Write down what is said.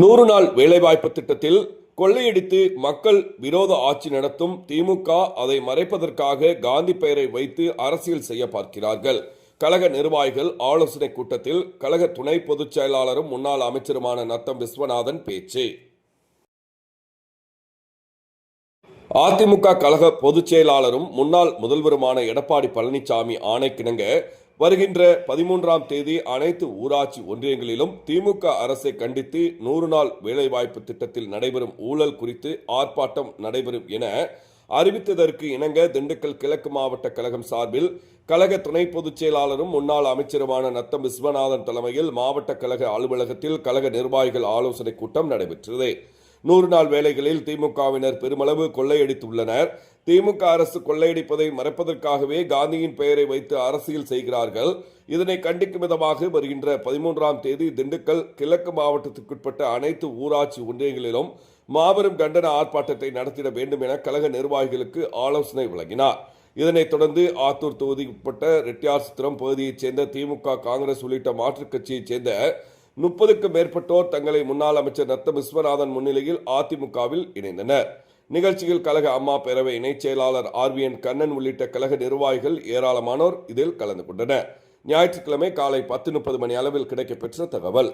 100 நாள் வேலைவாய்ப்பு திட்டத்தில் கொள்ளையடித்து மக்கள் விரோத ஆட்சி நடத்தும் திமுக அதை மறைப்பதற்காக காந்தி பெயரை வைத்து அரசியல் செய்ய பார்க்கிறார்கள். கழக நிர்வாகிகள் ஆலோசனை கூட்டத்தில் கழக துணை பொதுச் செயலாளரும் முன்னாள் அமைச்சருமான நத்தம் விஸ்வநாதன் பேச்சு. அதிமுக கழக பொதுச் செயலாளரும் முன்னாள் முதல்வருமான எடப்பாடி பழனிசாமி ஆணைக்கிணங்க வருகின்ற 13ஆம் தேதி அனைத்து ஊராட்சி ஒன்றியங்களிலும் திமுக அரசை கண்டித்து 100 நாள் வேலைவாய்ப்பு திட்டத்தில் நடைபெறும் ஊழல் குறித்து ஆர்ப்பாட்டம் நடைபெறும் என அறிவித்ததற்கு இணங்க திண்டுக்கல் கிழக்கு மாவட்ட கழகம் சார்பில் கழக துணை பொதுச் செயலாளரும் முன்னாள் அமைச்சருமான நத்தம் விஸ்வநாதன் தலைமையில் மாவட்ட கழக அலுவலகத்தில் கழக நிர்வாகிகள் ஆலோசனை கூட்டம் நடைபெற்றது. 100 நாள் வேலைகளில் திமுகவினர் பெருமளவு கொள்ளையடித்துள்ளனர். திமுக அரசு கொள்ளையடிப்பதை மறைப்பதற்காகவே காந்தியின் பெயரை வைத்து அரசியல் செய்கிறார்கள். இதனை கண்டிக்கும் விதமாக வருகின்ற 13ஆம் தேதி திண்டுக்கல் கிழக்கு மாவட்டத்திற்குட்பட்ட அனைத்து ஊராட்சி ஒன்றியங்களிலும் மாபெரும் கண்டன ஆர்ப்பாட்டத்தை நடத்திட வேண்டும் என கழக நிர்வாகிகளுக்கு ஆலோசனை வழங்கினார். இதனைத் தொடர்ந்து ஆத்தூர் தொகுதிக்குட்பட்ட ரெட்டியார்சித்திரம் பகுதியைச் சேர்ந்த திமுக, காங்கிரஸ் உள்ளிட்ட மாற்றுக் கட்சியைச் சேர்ந்த 30க்கும் மேற்பட்டோர் தங்களை முன்னாள் அமைச்சர் நத்தம் விஸ்வநாதன் முன்னிலையில் அதிமுகவில் இணைந்தனர். நிகழ்ச்சியில் கழக அம்மா பேரவை இணைச் செயலாளர் RVN கண்ணன் உள்ளிட்ட கழக நிர்வாகிகள் ஏராளமானோர் இதில் கலந்து கொண்டனர். ஞாயிற்றுக்கிழமை காலை 10:30 மணி அளவில் கிடைக்கப்பெற்ற தகவல்.